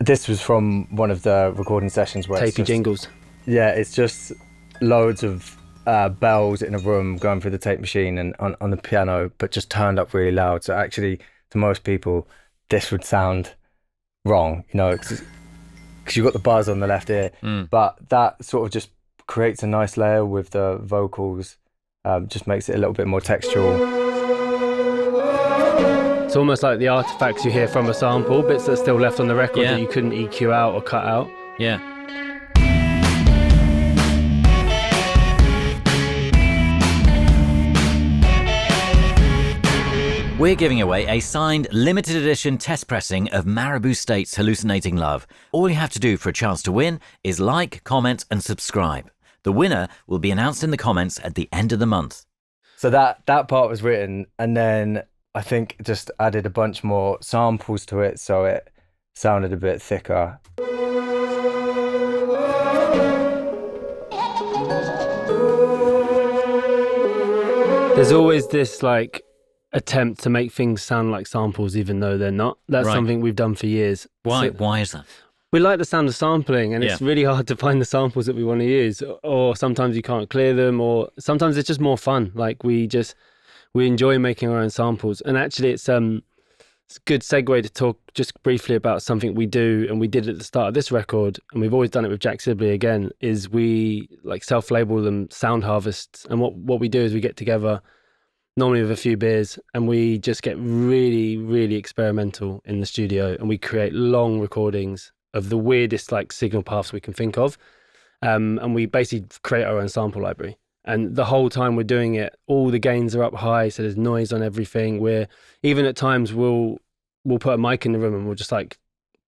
This was from one of the recording sessions where Tapey jingles. Yeah, it's just loads of bells in a room going through the tape machine and on the piano, but just turned up really loud. So actually, to most people, this would sound wrong, you know, because you've got the buzz on the left ear. But that sort of just creates a nice layer with the vocals, just makes it a little bit more textural. It's almost like the artifacts you hear from a sample, bits that are still left on the record that you couldn't EQ out or cut out. Yeah. We're giving away a signed limited edition test pressing of Maribou State's Hallucinating Love. All you have to do for a chance to win is like, comment and subscribe. The winner will be announced in the comments at the end of the month. So that part was written, and then I think just added a bunch more samples to it so it sounded a bit thicker. There's always this like attempt to make things sound like samples even though they're not. That's something we've done for years. Why? So, why is that? we like the sound of sampling, and it's really hard to find the samples that we want to use, or sometimes you can't clear them, or sometimes it's just more fun. Like we enjoy making our own samples. And actually it's a good segue to talk just briefly about something we do, and we did at the start of this record, and we've always done it with Jack Sibley again, is we like self-label them sound harvests. And what we do is we get together normally with a few beers, and we just get really, really experimental in the studio, and we create long recordings of the weirdest like signal paths we can think of. And we basically create our own sample library. And the whole time we're doing it, all the gains are up high, so there's noise on everything. We're even at times we'll put a mic in the room and we'll just like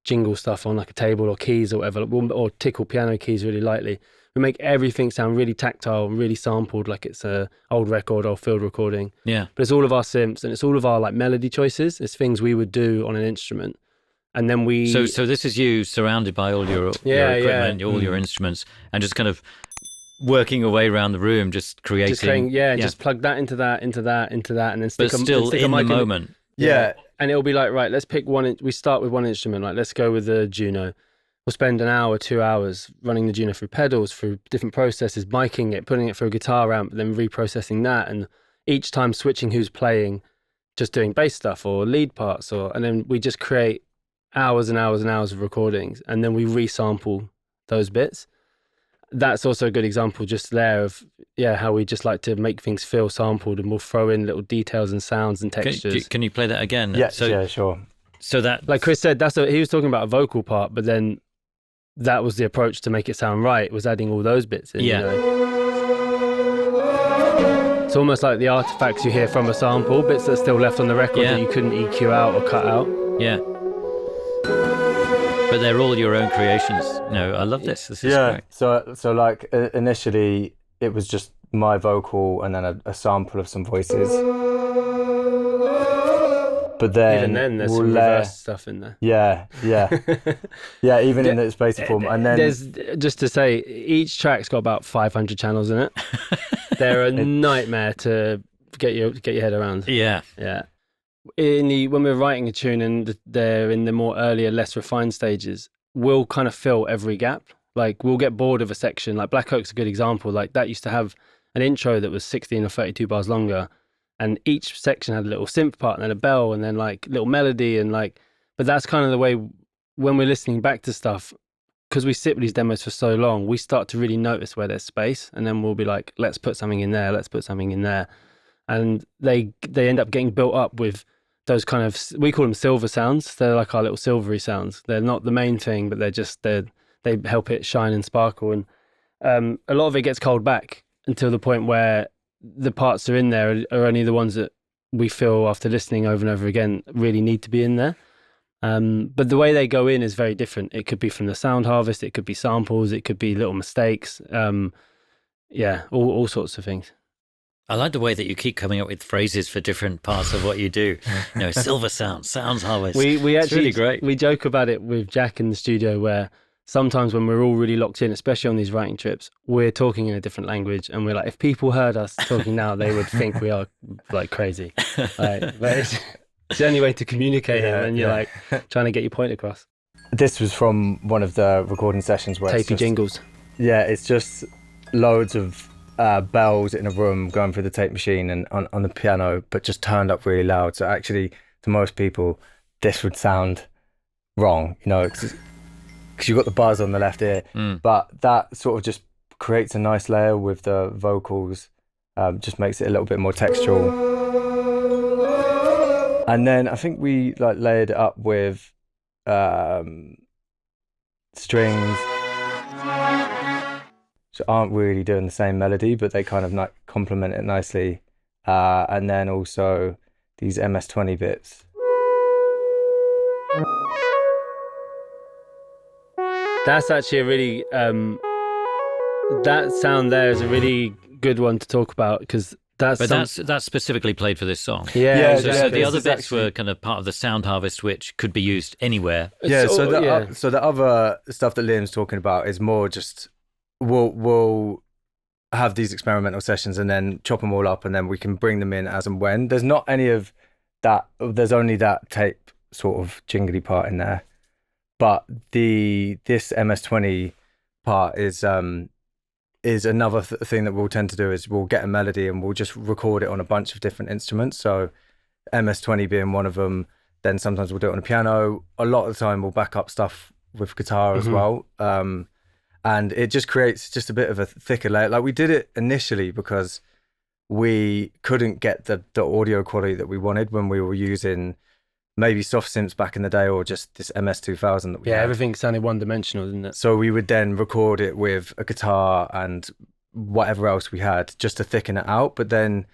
jingle stuff on like a table or keys or whatever, or tickle piano keys really lightly. We make everything sound really tactile and really sampled, like it's a old record or field recording. Yeah. But it's all of our synths, and it's all of our like melody choices. It's things we would do on an instrument. And then we... So this is you surrounded by all your equipment, all your instruments, and just kind of working your way around the room, just creating... Just plug that into that, and then stick but still stick in a the mic moment. Yeah. And it'll be like, right, let's pick one. We start with one instrument. Like, let's go with the Juno. We'll spend an hour, 2 hours running the Juno through pedals, through different processes, miking it, putting it through a guitar amp, then reprocessing that. And each time switching who's playing, just doing bass stuff or lead parts. And then we just create hours and hours and hours of recordings. And then we resample those bits. That's also a good example just there of, how we just like to make things feel sampled, and we'll throw in little details and sounds and textures. Can you play that again? Yeah, sure. So that... Like Chris said, he was talking about a vocal part, but then that was the approach to make it sound right, was adding all those bits in. Yeah. You know? It's almost like the artifacts you hear from a sample, bits that are still left on the record that you couldn't EQ out or cut out. Yeah. But they're all your own creations. No, I love this. This is great. So like initially it was just my vocal and then a sample of some voices. But then even then there's some reverse stuff in there. Yeah. Even in its basic form. And then there's, just to say, each track's got about 500 channels in it. They're a nightmare to get your head around. Yeah. When we're writing a tune and they're in the more earlier, less refined stages, we'll kind of fill every gap. Like we'll get bored of a section. Like Blackoak's a good example. Like that used to have an intro that was 16 or 32 bars longer, and each section had a little synth part and then a bell and then like little melody and like. But that's kind of the way when we're listening back to stuff, because we sit with these demos for so long, we start to really notice where there's space, and then we'll be like, let's put something in there, and they end up getting built up with those kind of, we call them silver sounds. They're like our little silvery sounds. They're not the main thing, but they help it shine and sparkle. And a lot of it gets culled back until the point where the parts that are in there are only the ones that we feel after listening over and over again really need to be in there. But the way they go in is very different. It could be from the sound harvest, it could be samples, it could be little mistakes. All sorts of things. I like the way that you keep coming up with phrases for different parts of what you do. Silver sounds harvest. We it's actually, really great. We joke about it with Jack in the studio, where sometimes when we're all really locked in, especially on these writing trips, we're talking in a different language, and we're like, if people heard us talking now, they would think we are like crazy. But it's the only way to communicate it, and you're like trying to get your point across. This was from one of the recording sessions where Tapey jingles. Yeah, it's just loads of bells in a room going through the tape machine and on the piano, but just turned up really loud. So actually, to most people, this would sound wrong, because you've got the buzz on the left ear. But that sort of just creates a nice layer with the vocals, just makes it a little bit more textural. And then I think we layered it up with strings, so aren't really doing the same melody, but they kind of complement it nicely. And then also these MS-20 bits. That's actually a really that sound there is a really good one to talk about, because that's specifically played for this song. Yeah, so the other bits were kind of part of the sound harvest, which could be used anywhere. Yeah, so the other stuff that Liam's talking about is more just we'll have these experimental sessions and then chop them all up, and then we can bring them in as and when. There's not any of that. There's only that tape sort of jingly part in there. But this MS-20 part is another thing that we'll tend to do, is we'll get a melody and we'll just record it on a bunch of different instruments. So MS-20 being one of them. Then sometimes we'll do it on a piano. A lot of the time we'll back up stuff with guitar as well. And it just creates just a bit of a thicker layer. Like, we did it initially because we couldn't get the audio quality that we wanted when we were using maybe soft synths back in the day, or just this MS-2000 that we had. Everything sounded one-dimensional, didn't it? So we would then record it with a guitar and whatever else we had just to thicken it out. But then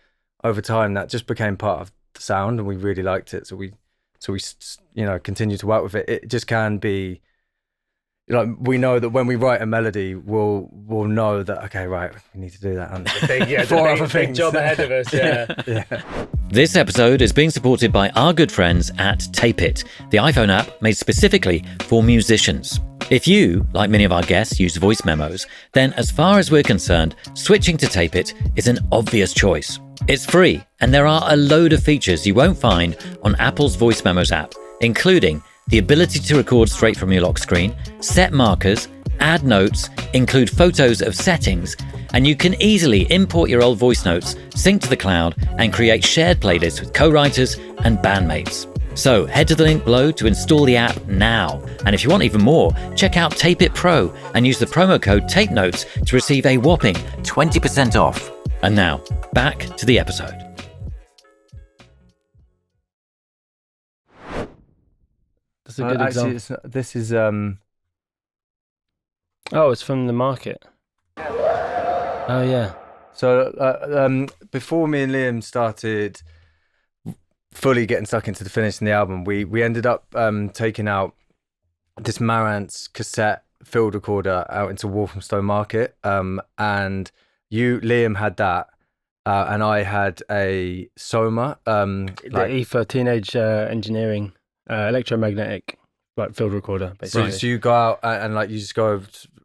over time that just became part of the sound, and we really liked it. So we continue to work with it. It just can be, we know that when we write a melody, we'll know that, okay, right, we need to do that. And big job ahead of us. Yeah. This episode is being supported by our good friends at Tape It, the iPhone app made specifically for musicians. If you, like many of our guests, use voice memos, then as far as we're concerned, switching to Tape It is an obvious choice. It's free, and there are a load of features you won't find on Apple's Voice Memos app, including the ability to record straight from your lock screen, set markers, add notes, include photos of settings, and you can easily import your old voice notes, sync to the cloud, and create shared playlists with co-writers and bandmates. So head to the link below to install the app now. And if you want even more, check out Tape It Pro and use the promo code TAPENOTES to receive a whopping 20% off. And now, back to the episode. That's a good example. This is it's from the market. Oh yeah. So before me and Liam started fully getting stuck into the finishing the album, we ended up taking out this Marantz cassette field recorder out into Walthamstow Market, and Liam had that, and I had a Soma, the EFA Teenage Engineering electromagnetic field recorder, basically. So you go out and you just go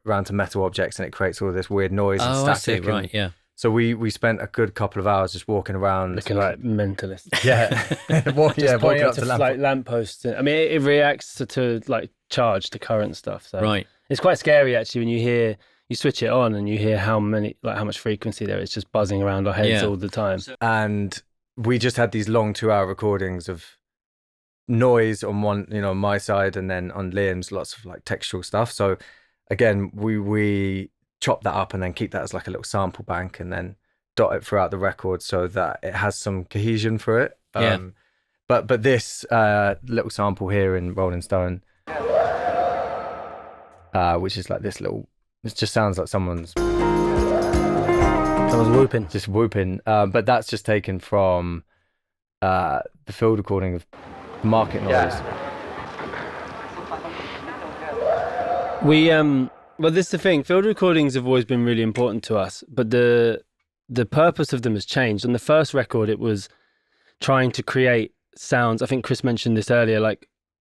around to metal objects, and it creates all this weird noise and static. I see, right, yeah. So we spent a good couple of hours just walking around, looking like mentalists. Yeah, walking up to lampposts. I mean, it reacts to charge to current stuff. So right, it's quite scary actually when you switch it on and you hear how much frequency there is just buzzing around our heads all the time. And we just had these long 2-hour recordings of noise on one, my side, and then on Liam's lots of textual stuff. So again, we chop that up and then keep that as a little sample bank, and then dot it throughout the record so that it has some cohesion for it. But this little sample here in Rolling Stone, which is this little, it just sounds like someone's whooping, just whooping. But that's just taken from the field recording of market noise. Well, this is the thing. Field recordings have always been really important to us, but the purpose of them has changed. On the first record, it was trying to create sounds. I think Chris mentioned this earlier.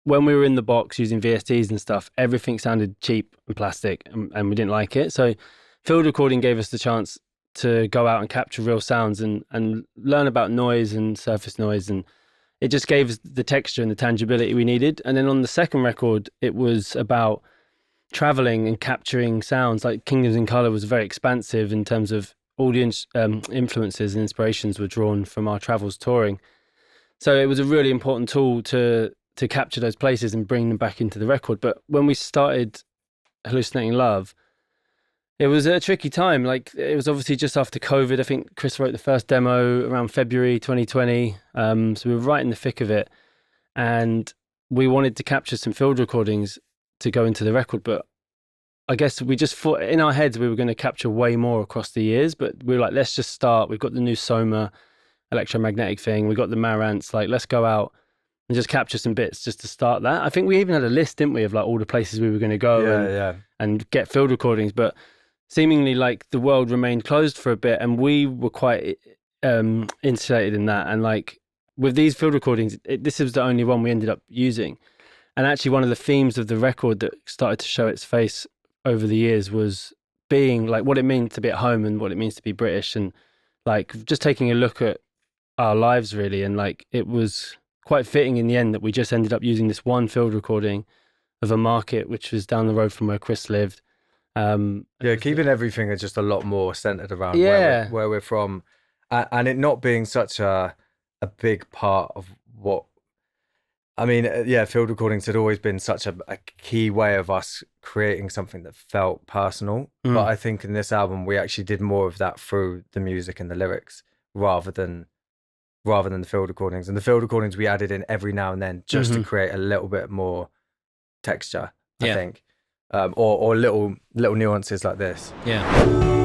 When we were in the box using VSTs and stuff, everything sounded cheap and plastic, and we didn't like it. So field recording gave us the chance to go out and capture real sounds and learn about noise and surface noise and it just gave us the texture and the tangibility we needed. And then on the second record, it was about traveling and capturing sounds. Like Kingdoms in Colour was very expansive in terms of all the influences and inspirations were drawn from our travels touring. So it was a really important tool to capture those places and bring them back into the record. But when we started Hallucinating Love, it was a tricky time. Like, it was obviously just after COVID. I think Chris wrote the first demo around February 2020. So we were right in the thick of it. And we wanted to capture some field recordings to go into the record. But I guess we just thought in our heads we were going to capture way more across the years. But we were like, let's just start. We've got the new Soma electromagnetic thing. We've got the Marantz. Like, let's go out and just capture some bits just to start that. I think we even had a list, didn't we, of like all the places we were going to go and get field recordings. But seemingly like the world remained closed for a bit, and we were quite insulated in that. And like with these field recordings, this was the only one we ended up using. And actually one of the themes of the record that started to show its face over the years was being like what it means to be at home and what it means to be British, and like just taking a look at our lives really. And like it was quite fitting in the end that we just ended up using this one field recording of a market which was down the road from where Chris lived. Keeping everything just a lot more centered around where we're from, and it not being such a big part of what I mean. Field recordings had always been such a key way of us creating something that felt personal. But I think in this album we actually did more of that through the music and the lyrics rather than the field recordings. And the field recordings we added in every now and then just to create a little bit more texture, I think. Or little nuances like this. Yeah.